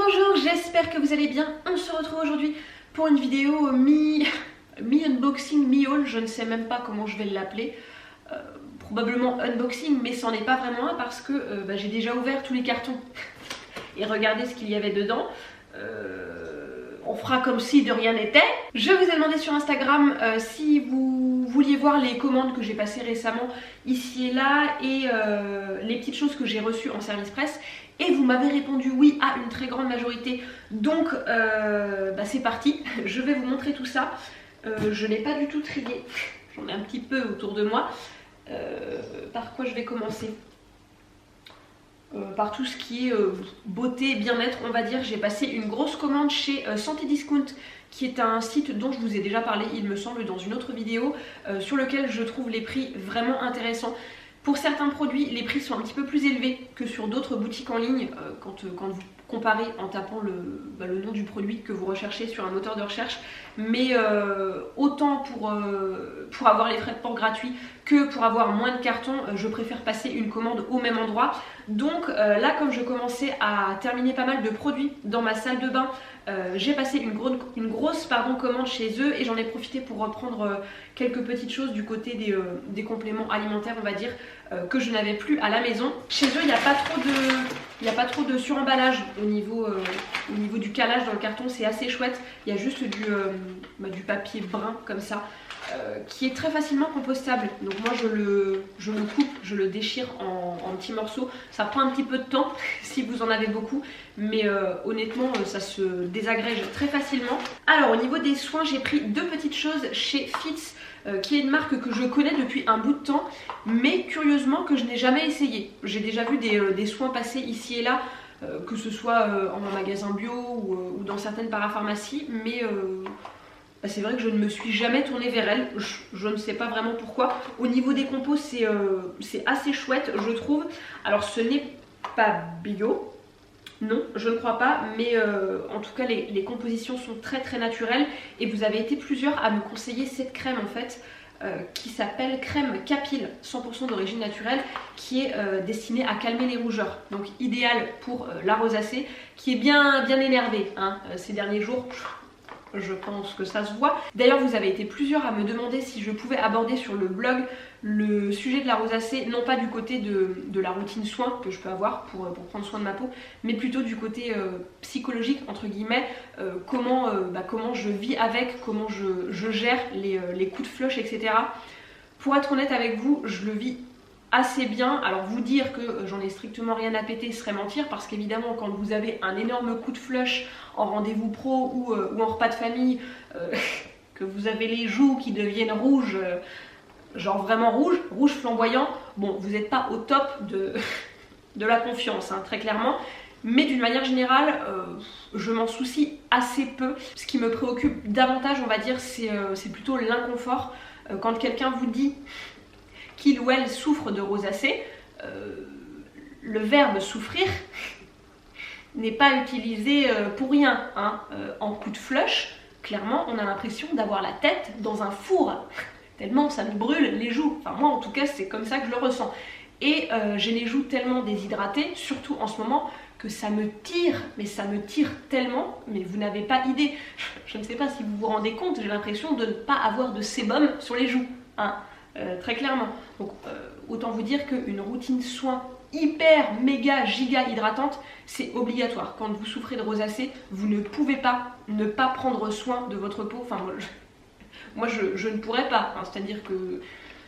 Bonjour, j'espère que vous allez bien. On se retrouve aujourd'hui pour une vidéo mi-unboxing, mi-haul, je ne sais même pas comment je vais l'appeler. Probablement unboxing, mais c'en est pas vraiment un parce que j'ai déjà ouvert tous les cartons et regardez ce qu'il y avait dedans. On fera comme si de rien n'était. Je vous ai demandé sur Instagram si vous vouliez voir les commandes que j'ai passées récemment ici et là et les petites choses que j'ai reçues en service presse. Et vous m'avez répondu oui à une très grande majorité. Donc c'est parti, je vais vous montrer tout ça. Je n'ai pas du tout trié, j'en ai un petit peu autour de moi. Par quoi je vais commencer? Par tout ce qui est beauté, bien-être, on va dire. J'ai passé une grosse commande chez Santé Discount, qui est un site dont je vous ai déjà parlé, il me semble, dans une autre vidéo, sur lequel je trouve les prix vraiment intéressants. Pour certains produits, les prix sont un petit peu plus élevés que sur d'autres boutiques en ligne quand vous comparez en tapant le nom du produit que vous recherchez sur un moteur de recherche. Mais autant pour avoir les frais de port gratuits que pour avoir moins de cartons, je préfère passer une commande au même endroit. Donc là, comme je commençais à terminer pas mal de produits dans ma salle de bain, j'ai passé une grosse commande chez eux et j'en ai profité pour reprendre quelques petites choses du côté des compléments alimentaires, on va dire, que je n'avais plus à la maison. Chez eux, il n'y a pas trop de suremballage au niveau du calage dans le carton, c'est assez chouette. Il y a juste du papier brun comme ça, qui est très facilement compostable. Donc moi je le coupe, je le déchire en petits morceaux. Ça prend un petit peu de temps si vous en avez beaucoup, mais honnêtement ça se désagrège très facilement. Alors au niveau des soins, j'ai pris deux petites choses chez Fitz, qui est une marque que je connais depuis un bout de temps, mais curieusement que je n'ai jamais essayé. J'ai déjà vu des soins passer ici et là, que ce soit en magasin bio ou dans certaines parapharmacies, mais c'est vrai que je ne me suis jamais tournée vers elle, je ne sais pas vraiment pourquoi. Au niveau des compos, c'est assez chouette, je trouve. Alors ce n'est pas bio, non, je ne crois pas, mais en tout cas les compositions sont très très naturelles. Et vous avez été plusieurs à me conseiller cette crème en fait, qui s'appelle crème Capil, 100% d'origine naturelle, qui est destinée à calmer les rougeurs. Donc idéal pour la rosacée, qui est bien énervée hein, ces derniers jours. Je pense que ça se voit. D'ailleurs, vous avez été plusieurs à me demander si je pouvais aborder sur le blog le sujet de la rosacée, non pas du côté de la routine soin que je peux avoir pour prendre soin de ma peau, mais plutôt du côté psychologique, entre guillemets, comment je vis avec, comment je gère les coups de flush, etc. Pour être honnête avec vous, je le vis assez bien. Alors vous dire que j'en ai strictement rien à péter serait mentir, parce qu'évidemment quand vous avez un énorme coup de flush en rendez-vous pro ou en repas de famille, que vous avez les joues qui deviennent rouges, genre vraiment rouge flamboyant, bon vous n'êtes pas au top de la confiance hein, très clairement. Mais d'une manière générale, je m'en soucie assez peu. Ce qui me préoccupe davantage, on va dire, c'est plutôt l'inconfort. Quand quelqu'un vous dit qu'il ou elle souffre de rosacée, le verbe souffrir n'est pas utilisé pour rien hein. En coup de flush, clairement on a l'impression d'avoir la tête dans un four, tellement ça nous brûle les joues. Enfin moi en tout cas c'est comme ça que je le ressens. Et j'ai les joues tellement déshydratées, surtout en ce moment, que ça me tire, mais ça me tire tellement, mais vous n'avez pas idée. Je ne sais pas si vous vous rendez compte, j'ai l'impression de ne pas avoir de sébum sur les joues hein. Très clairement. Donc autant vous dire qu'une routine soin hyper méga giga hydratante, c'est obligatoire. Quand vous souffrez de rosacée, vous ne pouvez pas ne pas prendre soin de votre peau. Enfin moi je ne pourrais pas hein. C'est à dire que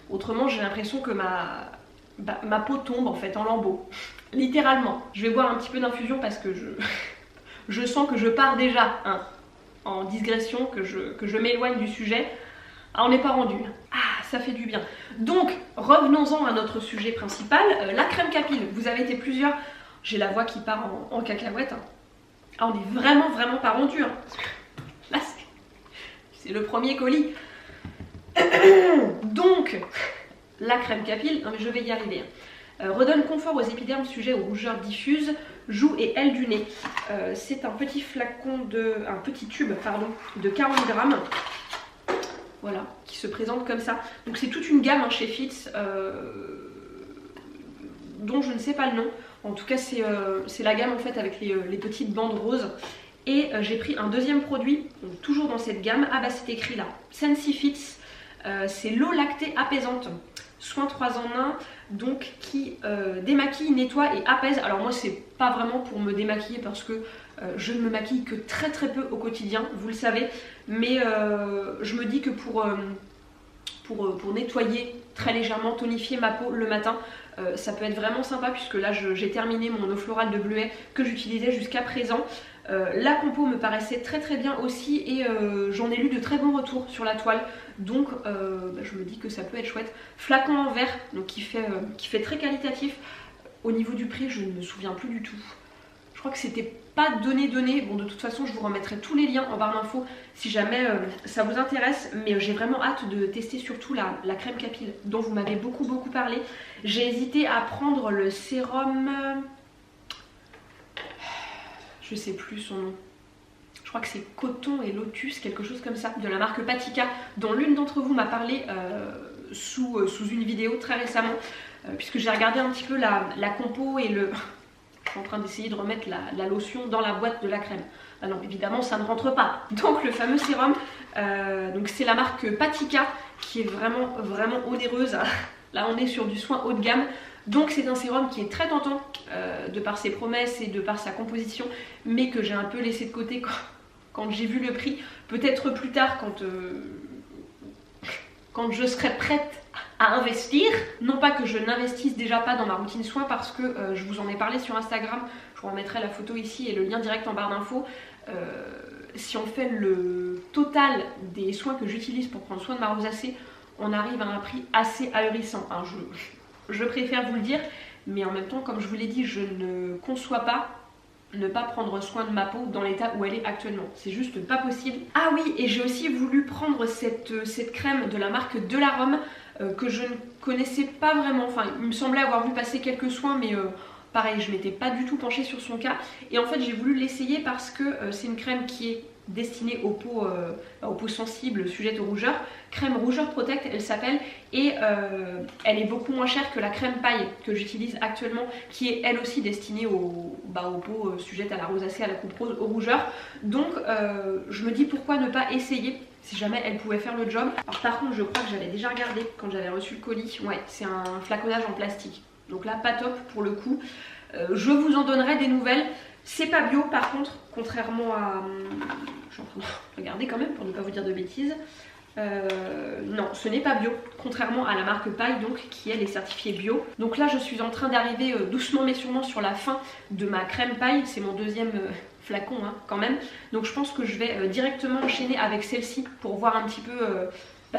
autrement j'ai l'impression que ma peau tombe en fait en lambeaux, littéralement. Je vais boire un petit peu d'infusion parce que je sens que je pars déjà hein, en digression, que je m'éloigne du sujet. Ah, on n'est pas rendu. Ah, ça fait du bien. Donc, revenons-en à notre sujet principal, la crème Capil. Vous avez été plusieurs. J'ai la voix qui part en cacahuète. Hein. Ah, on est vraiment pas rendu. Hein. Là, c'est le premier colis. Donc, la crème Capil, non mais je vais y arriver. Redonne confort aux épidermes sujets aux rougeurs diffuses, joues et ailes du nez. C'est un petit tube de 40 grammes. Voilà, qui se présente comme ça. Donc c'est toute une gamme hein, chez Fitz, dont je ne sais pas le nom. En tout cas c'est la gamme en fait avec les petites bandes roses. Et j'ai pris un deuxième produit, donc toujours dans cette gamme. Ah bah c'est écrit là, Sensifits, c'est l'eau lactée apaisante, soin 3 en 1, donc qui démaquille, nettoie et apaise. Alors moi c'est pas vraiment pour me démaquiller parce que je ne me maquille que très peu au quotidien, vous le savez. Mais je me dis que pour nettoyer très légèrement, tonifier ma peau le matin, ça peut être vraiment sympa puisque là j'ai terminé mon eau florale de bleuet que j'utilisais jusqu'à présent. La compo me paraissait très bien aussi et j'en ai lu de très bons retours sur la toile, donc je me dis que ça peut être chouette. Flacon en verre, donc qui fait très qualitatif. Au niveau du prix, je ne me souviens plus du tout. Je crois que c'était pas donné. Bon, de toute façon, je vous remettrai tous les liens en barre d'infos si jamais ça vous intéresse. Mais j'ai vraiment hâte de tester surtout la crème capillaire dont vous m'avez beaucoup parlé. J'ai hésité à prendre le sérum... je sais plus son nom. Je crois que c'est Coton et Lotus, quelque chose comme ça, de la marque Patika, dont l'une d'entre vous m'a parlé sous une vidéo très récemment, puisque j'ai regardé un petit peu la compo et le... Je suis en train d'essayer de remettre la lotion dans la boîte de la crème. Ah non, évidemment, ça ne rentre pas. Donc le fameux sérum, donc c'est la marque Patika, qui est vraiment onéreuse. Là, on est sur du soin haut de gamme. Donc c'est un sérum qui est très tentant de par ses promesses et de par sa composition, mais que j'ai un peu laissé de côté quand j'ai vu le prix. Peut-être plus tard quand je serai prête à investir. Non pas que je n'investisse déjà pas dans ma routine soins parce que je vous en ai parlé sur Instagram. Je vous remettrai la photo ici et le lien direct en barre d'infos. Si on fait le total des soins que j'utilise pour prendre soin de ma rosacée, on arrive à un prix assez ahurissant. Hein, je préfère vous le dire, mais en même temps, comme je vous l'ai dit, je ne conçois pas ne pas prendre soin de ma peau dans l'état où elle est actuellement. C'est juste pas possible. Ah oui, et j'ai aussi voulu prendre cette crème de la marque Delarome que je ne connaissais pas vraiment. Enfin, il me semblait avoir vu passer quelques soins, mais pareil, je m'étais pas du tout penchée sur son cas. Et en fait, j'ai voulu l'essayer parce que c'est une crème qui est destinée aux peaux sensibles, sujettes aux rougeurs. Crème Rougeur Protect, elle s'appelle, et elle est beaucoup moins chère que la crème paille que j'utilise actuellement, qui est elle aussi destinée aux peaux sujettes à la rosacée, à la coupe rose, aux rougeurs. Donc je me dis pourquoi ne pas essayer si jamais elle pouvait faire le job. Alors par contre, je crois que j'avais déjà regardé quand j'avais reçu le colis. Ouais, c'est un flaconnage en plastique. Donc là, pas top pour le coup. Je vous en donnerai des nouvelles. C'est pas bio par contre, contrairement à... Je suis en train de regarder quand même pour ne pas vous dire de bêtises. Non, ce n'est pas bio, contrairement à la marque Paille, donc, qui elle est certifiée bio. Donc là, je suis en train d'arriver doucement mais sûrement sur la fin de ma crème Paille. C'est mon deuxième flacon hein, quand même. Donc je pense que je vais directement enchaîner avec celle-ci pour voir un petit peu...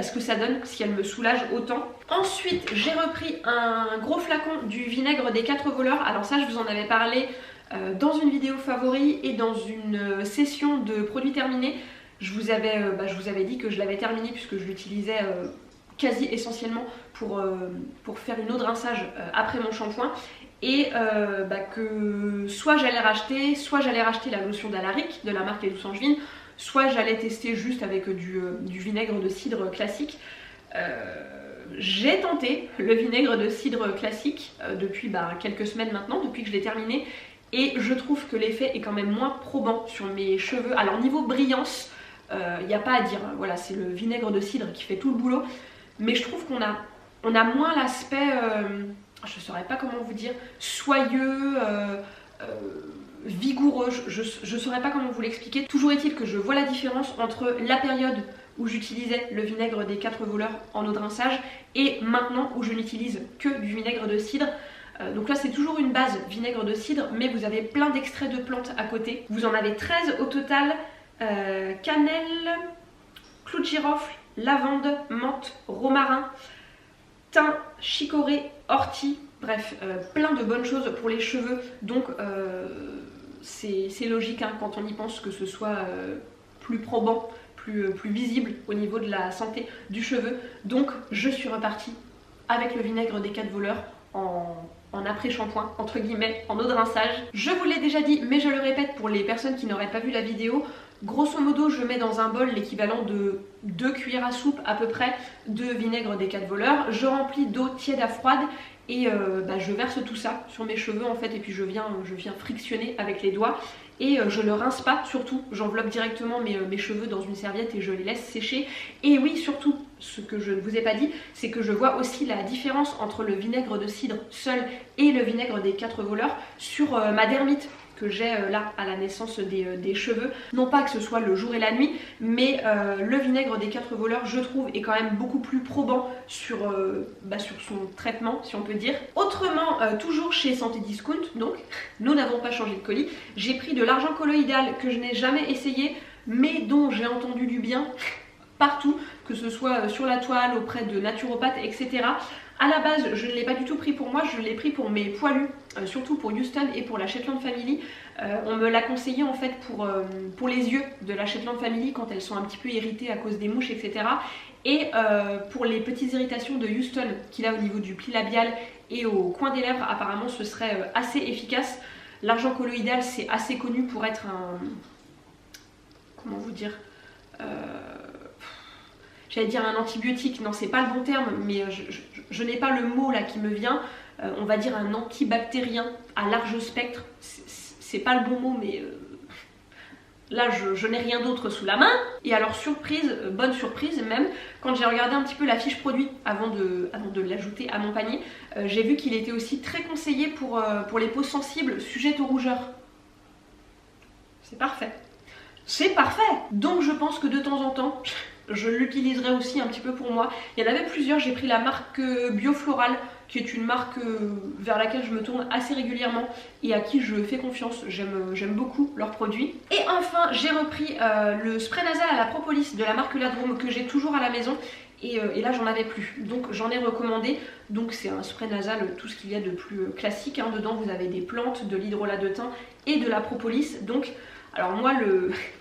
ce que ça donne, si elle me soulage autant. Ensuite, j'ai repris un gros flacon du vinaigre des 4 voleurs. Alors ça, je vous en avais parlé dans une vidéo favori et dans une session de produits terminés. Je vous avais dit que je l'avais terminé puisque je l'utilisais quasi essentiellement pour faire une eau de rinçage après mon shampoing. Et que soit j'allais racheter la lotion d'Alaric de la marque Les Douces Angevines, soit j'allais tester juste avec du vinaigre de cidre classique. J'ai tenté le vinaigre de cidre classique depuis quelques semaines maintenant, depuis que je l'ai terminé. Et je trouve que l'effet est quand même moins probant sur mes cheveux. Alors niveau brillance, il n'y a pas à dire. Voilà, c'est le vinaigre de cidre qui fait tout le boulot. Mais je trouve qu'on a moins l'aspect, je ne saurais pas comment vous dire, soyeux, vigoureux, je ne saurais pas comment vous l'expliquer. Toujours est-il que je vois la différence entre la période où j'utilisais le vinaigre des 4 voleurs en eau de rinçage et maintenant où je n'utilise que du vinaigre de cidre. Donc là c'est toujours une base vinaigre de cidre, mais vous avez plein d'extraits de plantes à côté. Vous en avez 13 au total, cannelle, clou de girofle, lavande, menthe, romarin, thym, chicorée, ortie. Bref, plein de bonnes choses pour les cheveux, donc c'est logique hein, quand on y pense que ce soit plus probant, plus visible au niveau de la santé du cheveu. Donc je suis repartie avec le vinaigre des 4 voleurs en après-shampoing, entre guillemets, en eau de rinçage. Je vous l'ai déjà dit, mais je le répète pour les personnes qui n'auraient pas vu la vidéo. Grosso modo, je mets dans un bol l'équivalent de 2 cuillères à soupe à peu près de vinaigre des 4 voleurs. Je remplis d'eau tiède à froide et je verse tout ça sur mes cheveux en fait, et puis je viens frictionner avec les doigts. Et je ne rince pas, surtout, j'enveloppe directement mes cheveux dans une serviette et je les laisse sécher. Et oui, surtout, ce que je ne vous ai pas dit, c'est que je vois aussi la différence entre le vinaigre de cidre seul et le vinaigre des 4 voleurs sur ma dermite que j'ai là à la naissance des cheveux. Non pas que ce soit le jour et la nuit, mais le vinaigre des 4 voleurs, je trouve, est quand même beaucoup plus probant sur son traitement, si on peut dire. Autrement, toujours chez Santé Discount, donc, nous n'avons pas changé de colis, j'ai pris de l'argent colloïdal que je n'ai jamais essayé, mais dont j'ai entendu du bien partout, que ce soit sur la toile, auprès de naturopathes, etc. À la base, je ne l'ai pas du tout pris pour moi, je l'ai pris pour mes poilus, surtout pour Houston et pour la Shetland Family. On me l'a conseillé en fait pour les yeux de la Shetland Family quand elles sont un petit peu irritées à cause des mouches, etc. Et pour les petites irritations de Houston qu'il a au niveau du pli labial et au coin des lèvres, apparemment ce serait assez efficace. L'argent colloïdal, c'est assez connu pour être un... Comment vous dire j'allais dire un antibiotique, non c'est pas le bon terme, mais je n'ai pas le mot là qui me vient, on va dire un antibactérien à large spectre, c'est pas le bon mot, mais là je n'ai rien d'autre sous la main. Et alors surprise, bonne surprise même, quand j'ai regardé un petit peu la fiche produit avant de l'ajouter à mon panier, j'ai vu qu'il était aussi très conseillé pour les peaux sensibles sujettes aux rougeurs. C'est parfait. C'est parfait. Donc je pense que de temps en temps, je l'utiliserai aussi un petit peu pour moi. Il y en avait plusieurs, j'ai pris la marque Biofloral, qui est une marque vers laquelle je me tourne assez régulièrement et à qui je fais confiance. J'aime beaucoup leurs produits. Et enfin, j'ai repris le spray nasal à la propolis de la marque Ladrome que j'ai toujours à la maison. Et là j'en avais plus, donc j'en ai recommandé. Donc c'est un spray nasal, tout ce qu'il y a de plus classique, hein. Dedans vous avez des plantes, de l'hydrolat de thym et de la propolis. Donc alors moi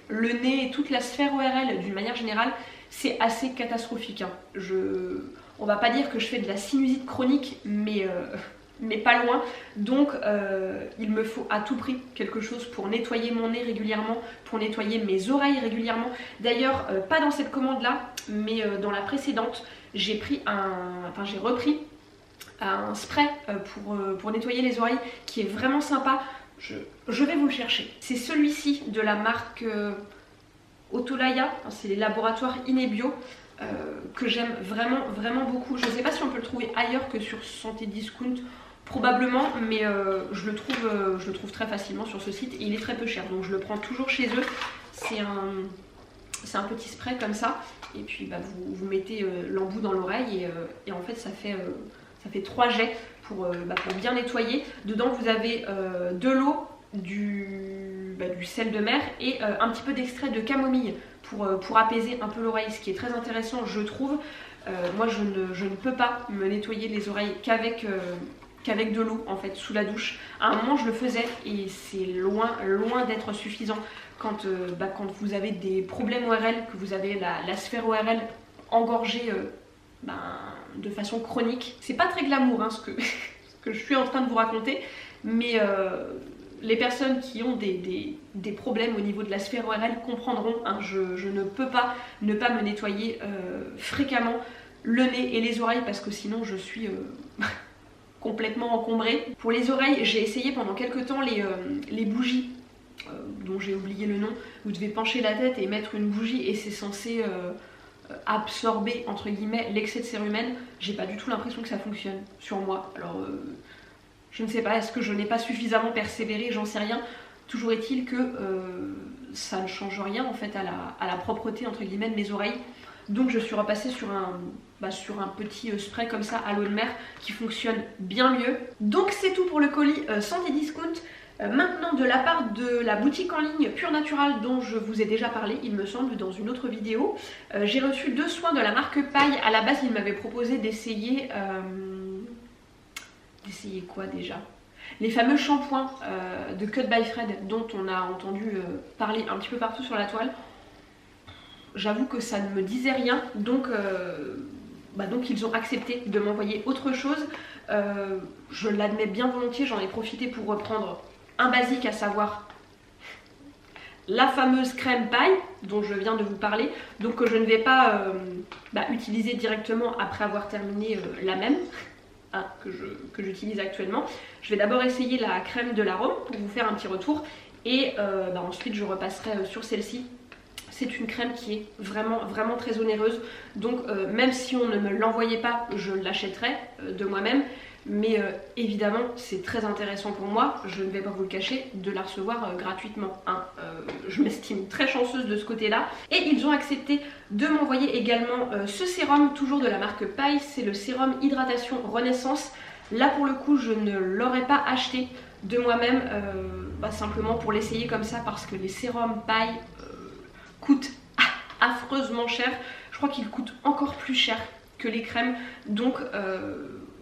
le nez et toute la sphère ORL d'une manière générale, c'est assez catastrophique, hein. On va pas dire que je fais de la sinusite chronique, mais pas loin. Donc il me faut à tout prix quelque chose pour nettoyer mon nez régulièrement, pour nettoyer mes oreilles régulièrement. D'ailleurs, pas dans cette commande là, mais dans la précédente, j'ai repris un spray pour nettoyer les oreilles qui est vraiment sympa. Je vais vous le chercher. C'est celui-ci de la marque Otolaya, c'est les laboratoires Inebio, que j'aime vraiment beaucoup. Je ne sais pas si on peut le trouver ailleurs que sur Santé Discount, probablement, mais je le trouve très facilement sur ce site et il est très peu cher, donc je le prends toujours chez eux. C'est un petit spray comme ça, et puis vous mettez l'embout dans l'oreille et en fait ça fait 3 jets pour bien nettoyer. Dedans vous avez de l'eau, du sel de mer et un petit peu d'extrait de camomille pour apaiser un peu l'oreille, ce qui est très intéressant je trouve. Moi je ne peux pas me nettoyer les oreilles qu'avec de l'eau en fait sous la douche. À un moment je le faisais et c'est loin d'être suffisant quand vous avez des problèmes ORL, que vous avez la sphère ORL engorgée de façon chronique. C'est pas très glamour hein, ce que je suis en train de vous raconter, mais les personnes qui ont des problèmes au niveau de la sphère ORL comprendront, hein. Je ne peux pas ne pas me nettoyer fréquemment le nez et les oreilles parce que sinon je suis complètement encombrée. Pour les oreilles, j'ai essayé pendant quelques temps les bougies dont j'ai oublié le nom. Vous devez pencher la tête et mettre une bougie et c'est censé absorber entre guillemets l'excès de cérumen. J'ai pas du tout l'impression que ça fonctionne sur moi. Alors je ne sais pas, est-ce que je n'ai pas suffisamment persévéré, j'en sais rien. Toujours est-il que ça ne change rien en fait à la propreté entre guillemets de mes oreilles. Donc je suis repassée sur un petit spray comme ça à l'eau de mer qui fonctionne bien mieux. Donc c'est tout pour le colis Santé Discount. Maintenant, de la part de la boutique en ligne Pure Natural dont je vous ai déjà parlé, il me semble, dans une autre vidéo, j'ai reçu 2 soins de la marque Paille. À la base, il m'avait proposé d'essayer... d'essayer quoi déjà? Les fameux shampoings de Cut by Fred dont on a entendu parler un petit peu partout sur la toile. J'avoue que ça ne me disait rien, donc ils ont accepté de m'envoyer autre chose. Je l'admets bien volontiers, j'en ai profité pour reprendre un basique, à savoir la fameuse crème paille dont je viens de vous parler, donc que je ne vais pas utiliser directement après avoir terminé la même. que j'utilise actuellement. Je vais d'abord essayer la crème de l'arôme pour vous faire un petit retour et ensuite je repasserai sur celle-ci. C'est une crème qui est vraiment très onéreuse, donc même si on ne me l'envoyait pas, je l'achèterais de moi-même. Mais évidemment, c'est très intéressant pour moi, je ne vais pas vous le cacher, de la recevoir gratuitement. Je m'estime très chanceuse de ce côté-là. Et ils ont accepté de m'envoyer également ce sérum, toujours de la marque Paille. C'est le sérum Hydratation Renaissance. Là, pour le coup, je ne l'aurais pas acheté de moi-même, simplement pour l'essayer comme ça, parce que les sérums Paille coûtent affreusement cher. Je crois qu'ils coûtent encore plus cher que les crèmes. Donc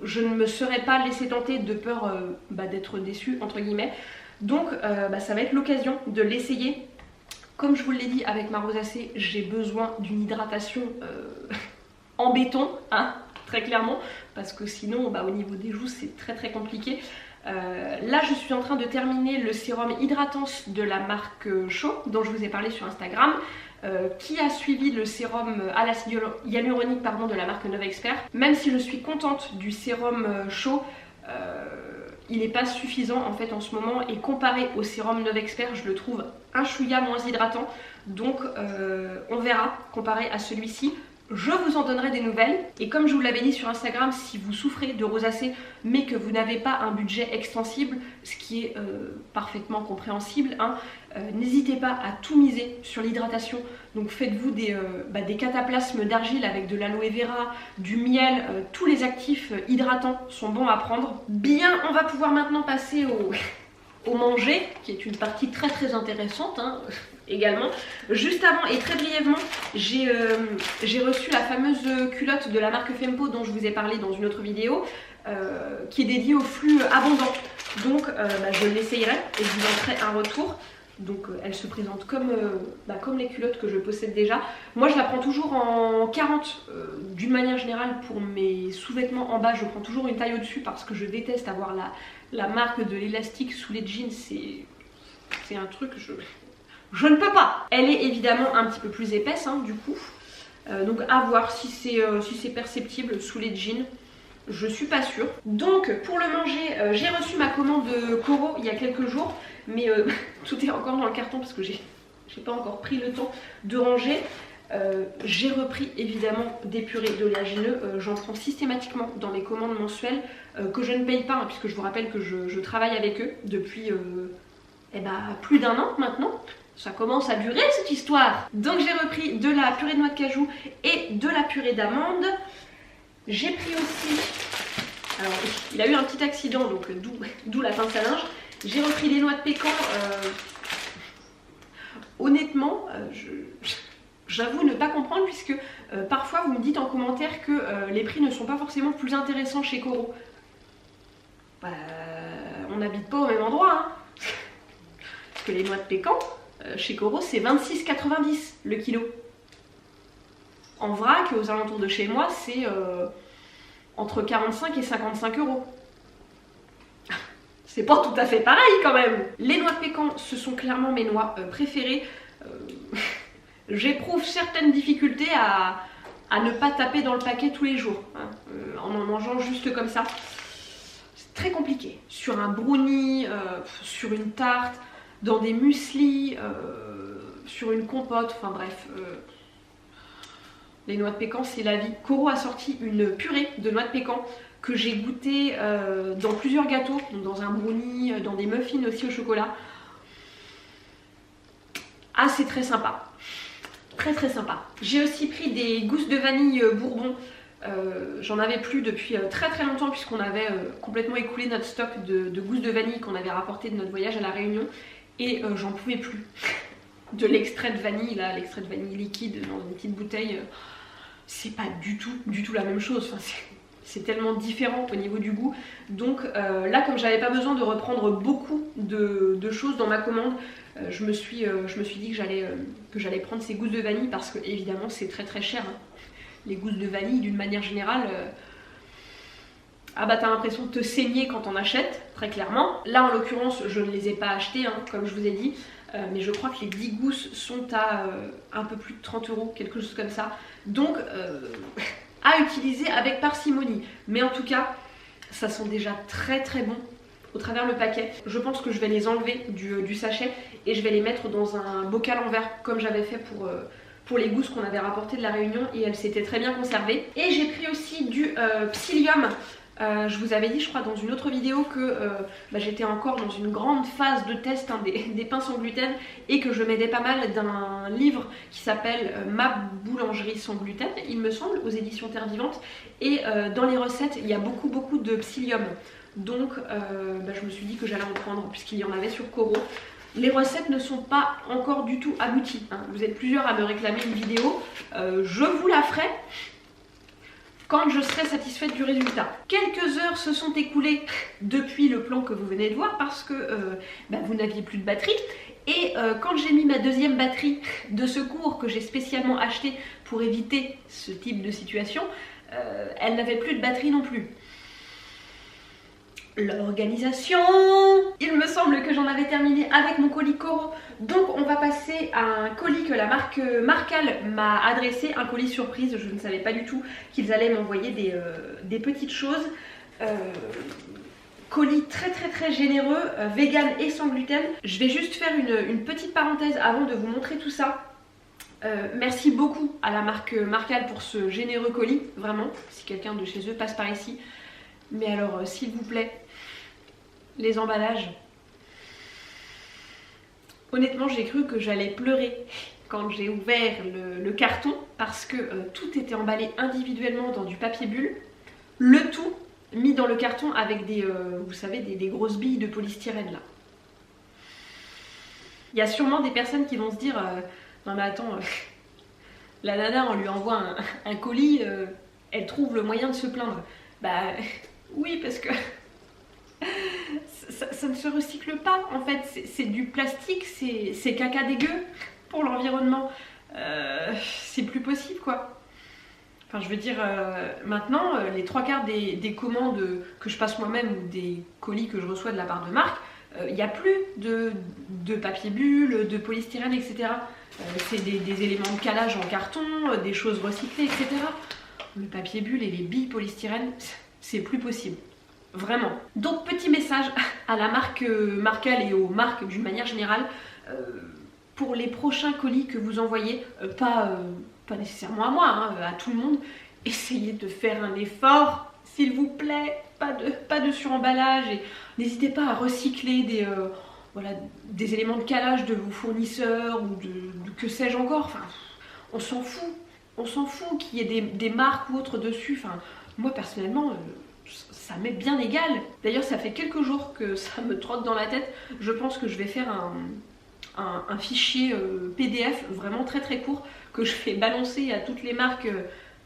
je ne me serais pas laissé tenter de peur d'être déçue entre guillemets. Donc ça va être l'occasion de l'essayer. Comme je vous l'ai dit avec ma rosacée, j'ai besoin d'une hydratation en béton, très clairement, parce que sinon au niveau des joues c'est très compliqué. Là je suis en train de terminer le sérum hydratance de la marque Shaw dont je vous ai parlé sur Instagram, qui a suivi le sérum à l'acide hyaluronique de la marque Nova Expert. Même si je suis contente du sérum Shaw, il n'est pas suffisant en fait en ce moment, et comparé au sérum Nova Expert je le trouve un chouïa moins hydratant, donc on verra comparé à celui-ci. Je vous en donnerai des nouvelles, et comme je vous l'avais dit sur Instagram, si vous souffrez de rosacée mais que vous n'avez pas un budget extensible, ce qui est parfaitement compréhensible, n'hésitez pas à tout miser sur l'hydratation. Donc faites-vous des cataplasmes d'argile avec de l'aloe vera, du miel, tous les actifs hydratants sont bons à prendre. Bien, on va pouvoir maintenant passer au manger, qui est une partie très intéressante également. Juste avant et très brièvement, j'ai reçu la fameuse culotte de la marque Fempo dont je vous ai parlé dans une autre vidéo, qui est dédiée au flux abondant. Donc je l'essayerai et je vous en ferai un retour. Donc elle se présente comme les culottes que je possède déjà. Moi je la prends toujours en 40 d'une manière générale. Pour mes sous-vêtements en bas je prends toujours une taille au-dessus, parce que je déteste avoir la marque de l'élastique sous les jeans. C'est un truc, je ne peux pas. Elle est évidemment un petit peu plus épaisse du coup, donc à voir si c'est perceptible sous les jeans. Je suis pas sûre. Donc pour le manger, j'ai reçu ma commande de Coro il y a quelques jours, mais tout est encore dans le carton parce que j'ai pas encore pris le temps de ranger. J'ai repris évidemment des purées d'oléagineux. J'en prends systématiquement dans mes commandes mensuelles que je ne paye pas, puisque je vous rappelle que je travaille avec eux depuis plus d'1 an maintenant. Ça commence à durer cette histoire. Donc j'ai repris de la purée de noix de cajou et de la purée d'amande. J'ai pris aussi, alors il a eu un petit accident, donc d'où la pince à linge. J'ai repris les noix de pécan. Honnêtement, j'avoue ne pas comprendre, puisque parfois vous me dites en commentaire que les prix ne sont pas forcément plus intéressants chez Coro. On n'habite pas au même endroit, parce que les noix de pécan chez Coro c'est 26,90 le kilo. En vrac, aux alentours de chez moi, c'est entre 45 et 55 euros. C'est pas tout à fait pareil quand même. Les noix de pécan, ce sont clairement mes noix préférées. J'éprouve certaines difficultés à ne pas taper dans le paquet tous les jours, en mangeant juste comme ça. C'est très compliqué. Sur un brownie, sur une tarte, dans des mueslis, sur une compote, enfin bref. Les noix de pécan, c'est la vie. Coro a sorti une purée de noix de pécan que j'ai goûté dans plusieurs gâteaux, donc dans un brownie, dans des muffins aussi au chocolat. Ah, c'est très sympa. Très sympa. J'ai aussi pris des gousses de vanille bourbon. J'en avais plus depuis très longtemps, puisqu'on avait complètement écoulé notre stock de gousses de vanille qu'on avait rapporté de notre voyage à La Réunion. Et j'en pouvais plus. De l'extrait de vanille, là, l'extrait de vanille liquide dans une petite bouteille, c'est pas du tout la même chose. Enfin, c'est tellement différent au niveau du goût. Donc là, comme j'avais pas besoin de reprendre beaucoup de choses dans ma commande, je me suis dit que j'allais prendre ces gousses de vanille, parce que évidemment c'est très cher. Les gousses de vanille d'une manière générale, t'as l'impression de te saigner quand on achète, très clairement. Là en l'occurrence je ne les ai pas achetées, comme je vous ai dit, mais je crois que les 10 gousses sont à un peu plus de 30 euros, quelque chose comme ça. Donc à utiliser avec parcimonie. Mais en tout cas, Ça sent déjà très très bon au travers le paquet. Je pense que je vais les enlever du sachet et je vais les mettre dans un bocal en verre comme j'avais fait pour les gousses qu'on avait rapportées de la Réunion et elles s'étaient très bien conservées. Et j'ai pris aussi du psyllium. Je vous avais dit, je crois, dans une autre vidéo que j'étais encore dans une grande phase de test des pains sans gluten et que je m'aidais pas mal d'un livre qui s'appelle Ma boulangerie sans gluten, il me semble, aux éditions Terre Vivante. Et dans les recettes, il y a beaucoup de psyllium. Donc je me suis dit que j'allais en prendre puisqu'il y en avait sur Coro. Les recettes ne sont pas encore du tout abouties, hein. Vous êtes plusieurs à me réclamer une vidéo. Je vous la ferai quand je serai satisfaite du résultat. Quelques heures se sont écoulées depuis le plan que vous venez de voir parce que vous n'aviez plus de batterie. Et quand j'ai mis ma deuxième batterie de secours que j'ai spécialement achetée pour éviter ce type de situation, elle n'avait plus de batterie non plus. L'organisation. Il me semble que j'en avais terminé avec mon colis Coro. Donc on va passer à un colis que la marque Marcal m'a adressé, un colis surprise. Je ne savais pas du tout qu'ils allaient m'envoyer des petites choses. Colis très généreux, vegan et sans gluten. Je vais juste faire une petite parenthèse avant de vous montrer tout ça. Merci beaucoup à la marque Marcal pour ce généreux colis, vraiment, si quelqu'un de chez eux passe par ici. Mais alors, s'il vous plaît, les emballages. Honnêtement, j'ai cru que j'allais pleurer quand j'ai ouvert le carton parce que tout était emballé individuellement dans du papier bulle. Le tout mis dans le carton avec vous savez, des grosses billes de polystyrène là. Il y a sûrement des personnes qui vont se dire non mais attends, la nana on lui envoie un colis, elle trouve le moyen de se plaindre. Bah oui, parce que ça ne se recycle pas en fait, c'est du plastique, c'est caca dégueu pour l'environnement. C'est plus possible quoi. Enfin je veux dire, maintenant les trois quarts des commandes que je passe moi-même ou des colis que je reçois de la part de marque, il n'y a plus de papier bulle, de polystyrène, etc. C'est des éléments de calage en carton, des choses recyclées, etc. Le papier bulle et les billes polystyrène, c'est plus possible. Vraiment. Donc petit message à la marque Marcal et aux marques d'une manière générale. Pour les prochains colis que vous envoyez, pas nécessairement à moi, hein, à tout le monde, essayez de faire un effort, s'il vous plaît. Pas de suremballage et n'hésitez pas à recycler des éléments de calage de vos fournisseurs ou de que sais-je encore. Enfin, on s'en fout. On s'en fout qu'il y ait des marques ou autres dessus. Enfin, moi personnellement, ça m'est bien égal. D'ailleurs, ça fait quelques jours que ça me trotte dans la tête. Je pense que je vais faire un fichier PDF vraiment très court que je fais balancer à toutes les marques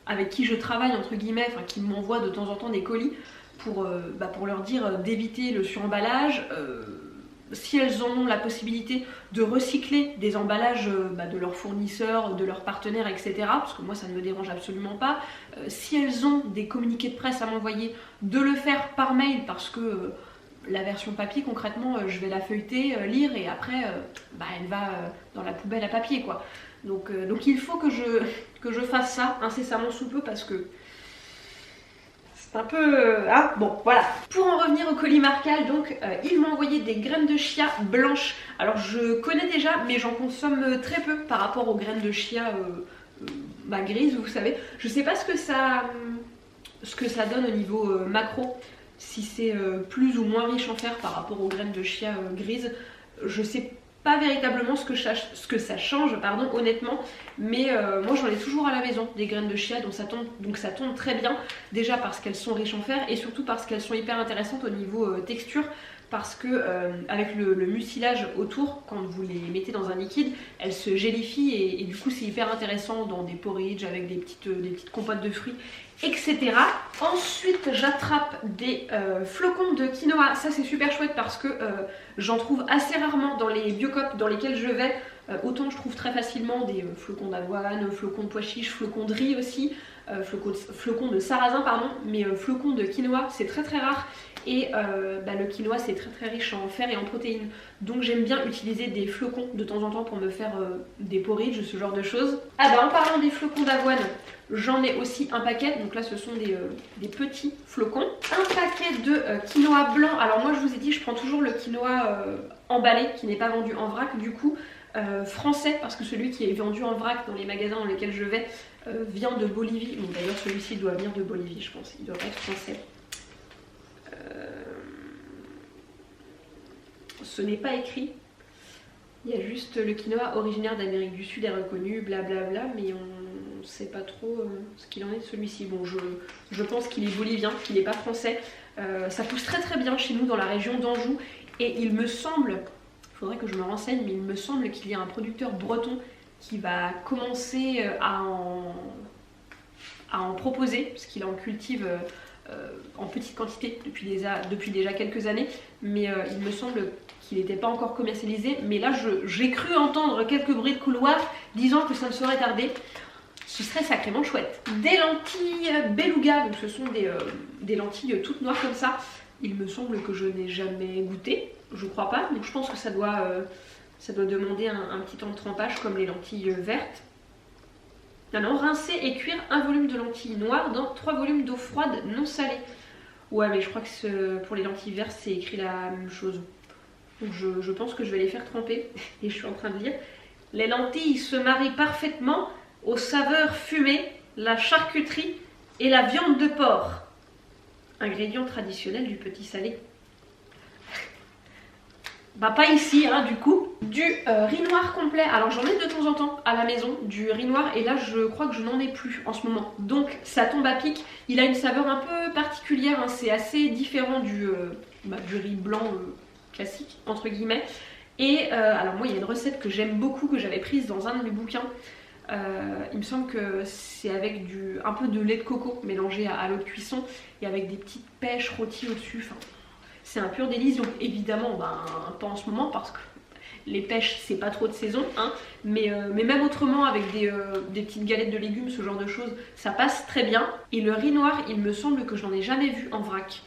avec qui je travaille, entre guillemets, enfin, qui m'envoient de temps en temps des colis pour leur dire d'éviter le suremballage. Si elles ont la possibilité de recycler des emballages de leurs fournisseurs, de leurs partenaires, etc. Parce que moi ça ne me dérange absolument pas. Si elles ont des communiqués de presse à m'envoyer, de le faire par mail parce que la version papier concrètement je vais la feuilleter, lire et après elle va dans la poubelle à papier quoi. Donc il faut que je fasse ça incessamment sous peu parce que c'est un peu... bon, voilà. Pour en revenir au colis Marcal, donc, il m'a envoyé des graines de chia blanches. Alors, je connais déjà, mais j'en consomme très peu par rapport aux graines de chia grises, vous savez. Je sais pas ce que ça donne au niveau macro, si c'est plus ou moins riche en fer par rapport aux graines de chia grises. Je sais pas véritablement ce que ça change, pardon, honnêtement, mais moi j'en ai toujours à la maison des graines de chia, donc ça tombe très bien, déjà parce qu'elles sont riches en fer et surtout parce qu'elles sont hyper intéressantes au niveau texture, parce que avec le mucilage autour, quand vous les mettez dans un liquide, elles se gélifient et du coup c'est hyper intéressant dans des porridge avec des petites compotes de fruits, etc. Ensuite j'attrape des flocons de quinoa, ça c'est super chouette parce que j'en trouve assez rarement dans les Biocoop dans lesquels je vais. Autant je trouve très facilement des flocons d'avoine, flocons de pois chiches, flocons de riz aussi. flocons de sarrasin pardon, mais flocons de quinoa c'est très très rare. Et le quinoa c'est très très riche en fer et en protéines. Donc j'aime bien utiliser des flocons de temps en temps pour me faire des porridge, ce genre de choses. Ah bah en parlant des flocons d'avoine, j'en ai aussi un paquet. Donc là ce sont des petits flocons. Un paquet de quinoa blanc. Alors moi je vous ai dit je prends toujours le quinoa emballé qui n'est pas vendu en vrac du coup. Français parce que celui qui est vendu en vrac dans les magasins dans lesquels je vais vient de Bolivie. Bon d'ailleurs celui-ci doit venir de Bolivie je pense, il doit pas être français. Ce n'est pas écrit, il y a juste le quinoa originaire d'Amérique du Sud est reconnu, blablabla, mais on ne sait pas trop ce qu'il en est de celui-ci. Bon, je pense qu'il est bolivien, qu'il n'est pas français. Ça pousse très très bien chez nous dans la région d'Anjou et il me semble, il faudrait que je me renseigne, mais il me semble qu'il y a un producteur breton qui va commencer à en proposer, parce qu'il en cultive en petite quantité depuis déjà quelques années, mais il me semble qu'il n'était pas encore commercialisé, mais là j'ai cru entendre quelques bruits de couloir disant que ça ne saurait tarder. Ce serait sacrément chouette. Des lentilles beluga, donc ce sont des lentilles toutes noires comme ça. Il me semble que je n'ai jamais goûté, je crois pas, donc je pense que ça doit demander un petit temps de trempage comme les lentilles vertes. Alors, rincer et cuire un volume de lentilles noires dans 3 volumes d'eau froide non salée. Ouais, mais je crois que pour les lentilles vertes, c'est écrit la même chose. Donc je pense que je vais les faire tremper. Et je suis en train de lire. Les lentilles se marient parfaitement aux saveurs fumées, la charcuterie et la viande de porc. Ingrédient traditionnel du petit salé. Bah pas ici hein, du coup. Du riz noir complet, alors j'en ai de temps en temps à la maison, du riz noir, et là je crois que je n'en ai plus en ce moment. Donc ça tombe à pic, il a une saveur un peu particulière, hein. C'est assez différent du riz blanc classique, entre guillemets. Et alors moi il y a une recette que j'aime beaucoup, que j'avais prise dans un de mes bouquins. Il me semble que c'est avec un peu de lait de coco mélangé à l'eau de cuisson, et avec des petites pêches rôties au-dessus, enfin... C'est un pur délice, donc évidemment, pas en ce moment parce que les pêches c'est pas trop de saison, hein, mais même autrement avec des petites galettes de légumes, ce genre de choses, ça passe très bien. Et le riz noir, il me semble que je n'en ai jamais vu en vrac.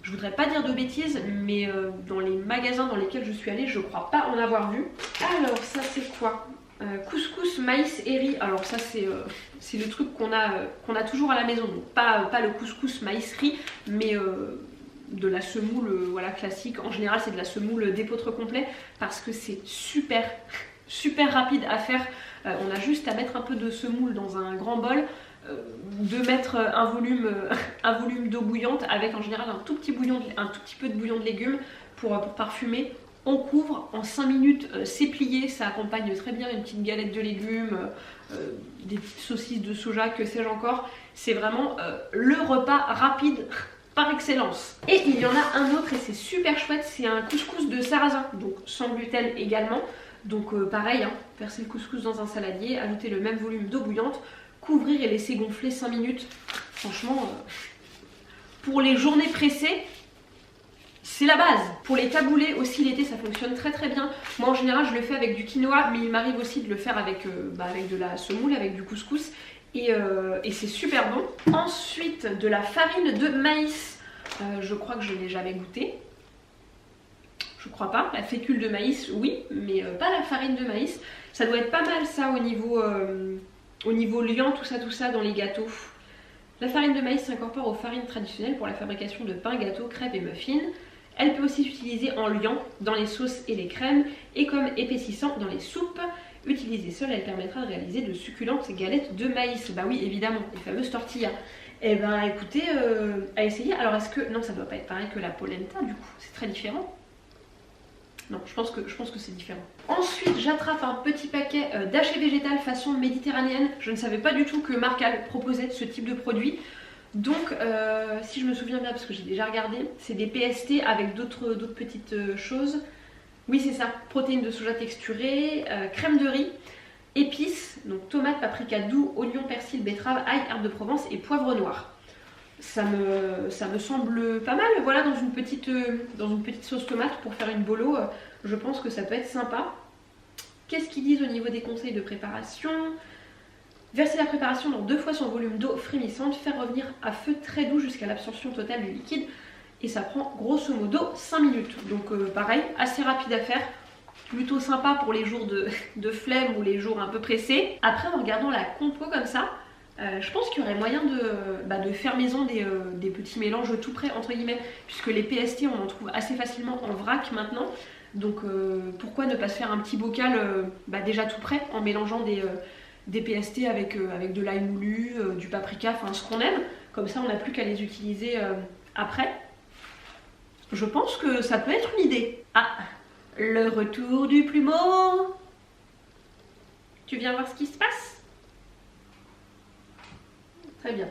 Je voudrais pas dire de bêtises, mais dans les magasins dans lesquels je suis allée, je crois pas en avoir vu. Alors ça c'est quoi ? Couscous, maïs et riz. Alors ça c'est le truc qu'on a toujours à la maison, donc pas le couscous, maïs, riz, mais... de la semoule voilà, classique. En général c'est de la semoule d'épeautre complet parce que c'est super rapide à faire. On a juste à mettre un peu de semoule dans un grand bol, de mettre un volume d'eau bouillante avec en général un tout petit peu de bouillon de légumes pour parfumer. On couvre, en 5 minutes c'est plié, ça accompagne très bien une petite galette de légumes, des petites saucisses de soja, que sais-je encore. C'est vraiment le repas rapide par excellence. Et il y en a un autre et c'est super chouette, c'est un couscous de sarrasin, donc sans gluten également. Donc pareil, hein, verser le couscous dans un saladier, ajouter le même volume d'eau bouillante, couvrir et laisser gonfler 5 minutes. Franchement, pour les journées pressées, c'est la base. Pour les taboulés aussi l'été ça fonctionne très très bien. Moi en général je le fais avec du quinoa, mais il m'arrive aussi de le faire avec de la semoule, avec du couscous. Et c'est super bon. Ensuite de la farine de maïs, je crois que je n'ai jamais goûté. Je crois pas. La fécule de maïs oui, mais pas la farine de maïs. Ça doit être pas mal ça au niveau liant, tout ça dans les gâteaux. La farine de maïs s'incorpore aux farines traditionnelles pour la fabrication de pains, gâteaux, crêpes et muffins. Elle peut aussi s'utiliser en liant dans les sauces et les crèmes et comme épaississant dans les soupes. Utilisée seule, elle permettra de réaliser de succulentes galettes de maïs. Bah oui, évidemment, les fameuses tortillas. Eh ben écoutez, à essayer. Alors est-ce que... Non, ça doit pas être pareil que la polenta du coup, c'est très différent. Non, je pense que c'est différent. Ensuite, j'attrape un petit paquet d'hachis végétal façon méditerranéenne. Je ne savais pas du tout que Marcal proposait ce type de produit. Donc, si je me souviens bien, parce que j'ai déjà regardé, c'est des PST avec d'autres petites choses. Oui, c'est ça, protéines de soja texturées, crème de riz, épices, donc tomates, paprika doux, oignons, persil, betterave, ail, herbe de Provence et poivre noir. Ça me semble pas mal, voilà, dans une petite sauce tomate pour faire une bolo, je pense que ça peut être sympa. Qu'est-ce qu'ils disent au niveau des conseils de préparation ? Verser la préparation dans 2 fois son volume d'eau frémissante, faire revenir à feu très doux jusqu'à l'absorption totale du liquide et ça prend grosso modo 5 minutes. Donc pareil, assez rapide à faire, plutôt sympa pour les jours de flemme ou les jours un peu pressés. Après en regardant la compo comme ça, je pense qu'il y aurait moyen de faire maison des petits mélanges tout prêts entre guillemets, puisque les PST on en trouve assez facilement en vrac maintenant. Donc pourquoi ne pas se faire un petit bocal déjà tout prêt en mélangeant des PST avec de l'ail moulu, du paprika, enfin ce qu'on aime. Comme ça on n'a plus qu'à les utiliser après. Je pense que ça peut être une idée. Ah, le retour du plumeau. Tu viens voir ce qui se passe? Très bien.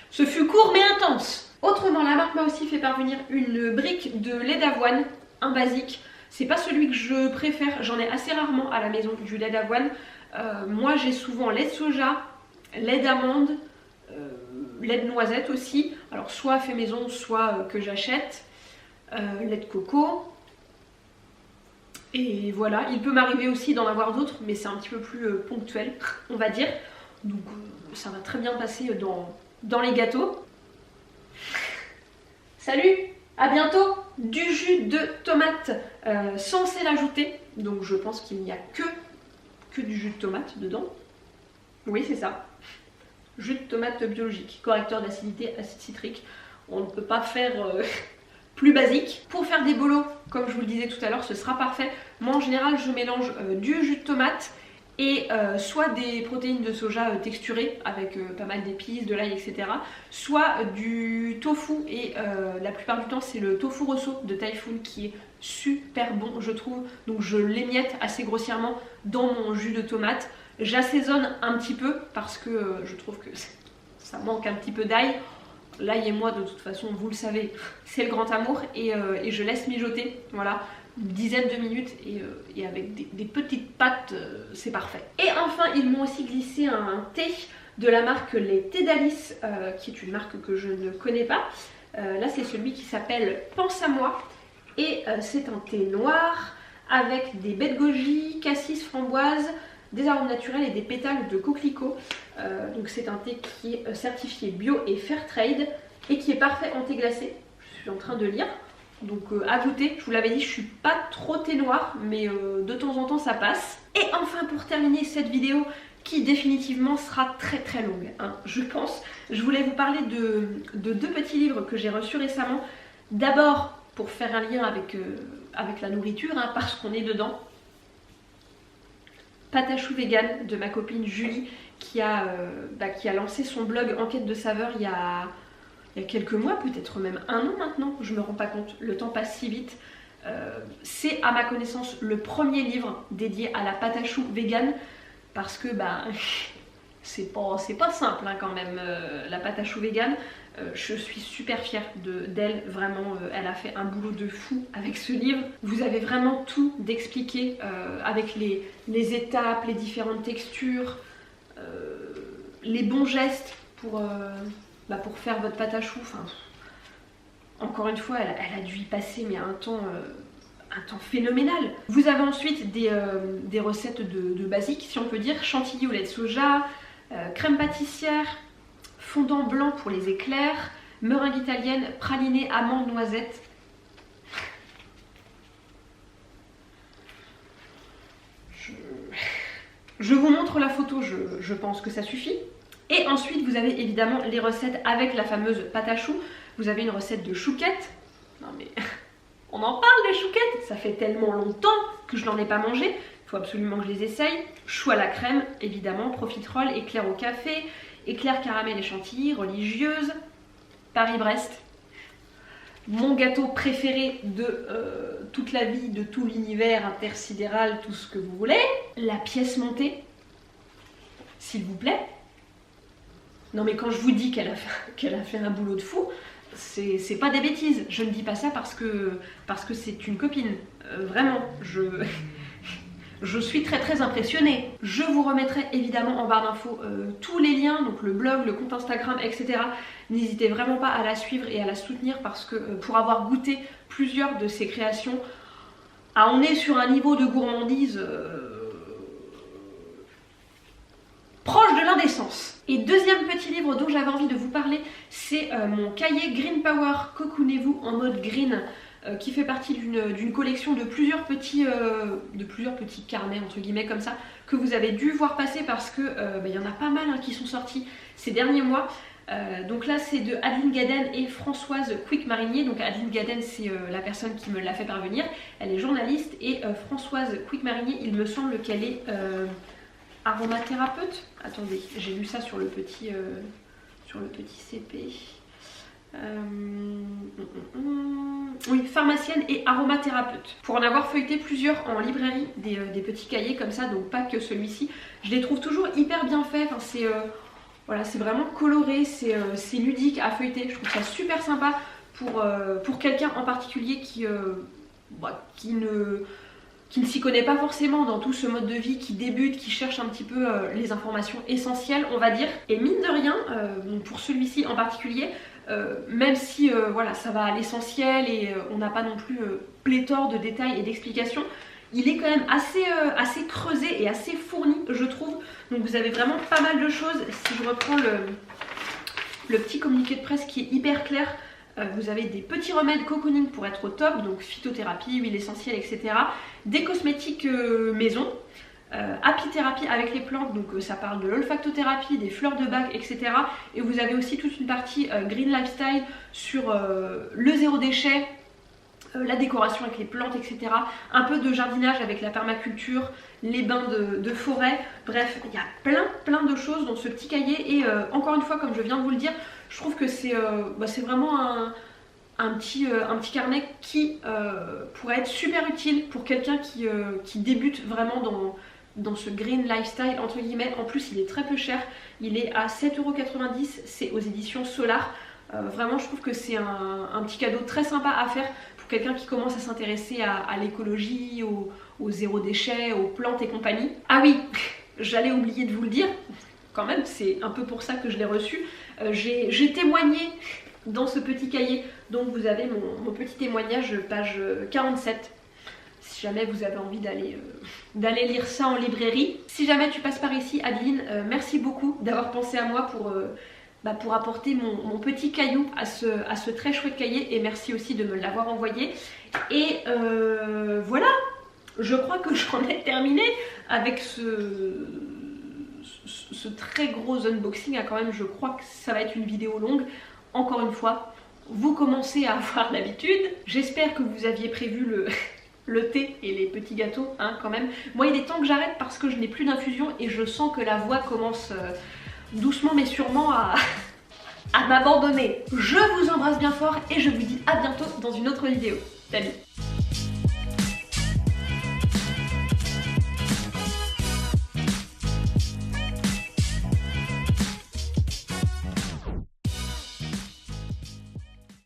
Ce fut court mais intense. Autrement, la marque m'a aussi fait parvenir une brique de lait d'avoine, un basique. C'est pas celui que je préfère, j'en ai assez rarement à la maison du lait d'avoine. Moi j'ai souvent lait de soja, lait d'amande, lait de noisette aussi. Alors soit fait maison, soit que j'achète. Lait de coco. Et voilà, il peut m'arriver aussi d'en avoir d'autres, mais c'est un petit peu plus ponctuel, on va dire. Donc ça va très bien passer dans les gâteaux. Salut, à bientôt. Du jus de tomate sans sel ajouté. Donc je pense qu'il n'y a que du jus de tomate dedans. Oui, c'est ça. Jus de tomate biologique, correcteur d'acidité, acide citrique. On ne peut pas faire plus basique. Pour faire des bolos, comme je vous le disais tout à l'heure, ce sera parfait. Moi en général, je mélange du jus de tomate et soit des protéines de soja texturées avec pas mal d'épices, de l'ail, etc. Soit du tofu et la plupart du temps c'est le tofu rosso de Typhoon qui est super bon je trouve. Donc je l'émiette assez grossièrement dans mon jus de tomate. J'assaisonne un petit peu parce que je trouve que ça manque un petit peu d'ail. L'ail et moi de toute façon vous le savez c'est le grand amour et je laisse mijoter, voilà, une dizaine de minutes et avec des petites pâtes c'est parfait. Et enfin ils m'ont aussi glissé un thé de la marque Les Thés d'Alice qui est une marque que je ne connais pas. Là c'est celui qui s'appelle Pense à moi et c'est un thé noir avec des baies de goji, cassis, framboise, des arômes naturels et des pétales de coquelicot. Donc c'est un thé qui est certifié bio et fair trade et qui est parfait en thé glacé. Je suis en train de lire. Donc à goûter, je vous l'avais dit, je suis pas trop thé noir, mais de temps en temps ça passe. Et enfin pour terminer cette vidéo qui définitivement sera très très longue, hein, je pense, je voulais vous parler de 2 petits livres que j'ai reçus récemment. D'abord pour faire un lien avec la nourriture, hein, parce qu'on est dedans. Patachou vegan de ma copine Julie qui a lancé son blog Enquête de saveur il y a quelques mois, peut-être même 1 an maintenant, je me rends pas compte, le temps passe si vite. C'est à ma connaissance le premier livre dédié à la patachou vegan parce que c'est pas simple hein, quand même la patachou vegan. Je suis super fière d'elle, vraiment elle a fait un boulot de fou avec ce livre. Vous avez vraiment tout d'expliqué avec les étapes, les différentes textures, les bons gestes pour faire votre patachou. Enfin, encore une fois elle a dû y passer mais un temps phénoménal. Vous avez ensuite des recettes de basique si on peut dire, chantilly au lait de soja, crème pâtissière, fondant blanc pour les éclairs, meringue italienne, praliné, amande, noisette. Je vous montre la photo, je pense que ça suffit. Et ensuite vous avez évidemment les recettes avec la fameuse patachou. Vous avez une recette de chouquettes. Non mais on en parle des chouquettes, ça fait tellement longtemps que je n'en ai pas mangé. Il faut absolument que je les essaye. Chou à la crème, évidemment, profiterole, éclair au café, éclair caramel et chantilly, religieuse, Paris-Brest. Mon gâteau préféré de toute la vie, de tout l'univers intersidéral, tout ce que vous voulez. La pièce montée, s'il vous plaît. Non mais quand je vous dis qu'elle a fait un boulot de fou, c'est pas des bêtises. Je ne dis pas ça parce que c'est une copine. Vraiment, je suis très très impressionnée. Je vous remettrai évidemment en barre d'infos tous les liens, donc le blog, le compte Instagram, etc. N'hésitez vraiment pas à la suivre et à la soutenir parce que pour avoir goûté plusieurs de ses créations, on est sur un niveau de gourmandise d'essence. Et deuxième petit livre dont j'avais envie de vous parler, c'est mon cahier Green Power Cocoonez-vous en mode green, qui fait partie d'une collection de plusieurs petits carnets entre guillemets comme ça, que vous avez dû voir passer parce que y en a pas mal qui sont sortis ces derniers mois. Donc là c'est de Adeline Gaden et Françoise Quick-Marinier. Donc Adeline Gaden c'est la personne qui me l'a fait parvenir, elle est journaliste, et Françoise Quick-Marinier il me semble qu'elle est aromathérapeute. Attendez, j'ai lu ça sur le petit CP. Oui, pharmacienne et aromathérapeute. Pour en avoir feuilleté plusieurs en librairie, des petits cahiers comme ça, donc pas que celui-ci, je les trouve toujours hyper bien faits. Enfin, voilà, c'est vraiment coloré, c'est ludique à feuilleter. Je trouve ça super sympa pour quelqu'un en particulier qui ne s'y connaît pas forcément dans tout ce mode de vie, qui débute, qui cherche un petit peu les informations essentielles, on va dire. Et mine de rien, pour celui-ci en particulier, même si voilà, ça va à l'essentiel et on n'a pas non plus pléthore de détails et d'explications, il est quand même assez creusé et assez fourni, je trouve. Donc vous avez vraiment pas mal de choses. Si je reprends le petit communiqué de presse qui est hyper clair, vous avez des petits remèdes cocooning pour être au top, donc phytothérapie, huile essentielle, etc. Des cosmétiques maison, apithérapie avec les plantes, donc ça parle de l'olfactothérapie, des fleurs de bac, etc. Et vous avez aussi toute une partie green lifestyle sur le zéro déchet, la décoration avec les plantes, etc. Un peu de jardinage avec la permaculture, les bains de forêt. Bref, il y a plein de choses dans ce petit cahier. Et encore une fois, comme je viens de vous le dire, je trouve que c'est vraiment un petit carnet qui pourrait être super utile pour quelqu'un qui débute vraiment dans ce green lifestyle entre guillemets. En plus il est très peu cher, il est à 7,90 €, c'est aux éditions Solar. Vraiment je trouve que c'est un petit cadeau très sympa à faire pour quelqu'un qui commence à s'intéresser à l'écologie, au zéro déchet, aux plantes et compagnie. Ah oui, j'allais oublier de vous le dire, quand même c'est un peu pour ça que je l'ai reçu. J'ai témoigné dans ce petit cahier, donc vous avez mon petit témoignage page 47. Si jamais vous avez envie d'aller lire ça en librairie. Si jamais tu passes par ici, Adeline, merci beaucoup d'avoir pensé à moi pour apporter mon petit caillou à ce très chouette cahier, et merci aussi de me l'avoir envoyé. Et voilà, je crois que j'en ai terminé avec ce très gros unboxing. Quand même, je crois que ça va être une vidéo longue. Encore une fois, vous commencez à avoir l'habitude. J'espère que vous aviez prévu le thé et les petits gâteaux, quand même. Moi, il est temps que j'arrête parce que je n'ai plus d'infusion et je sens que la voix commence doucement mais sûrement à m'abandonner. Je vous embrasse bien fort et je vous dis à bientôt dans une autre vidéo. Salut!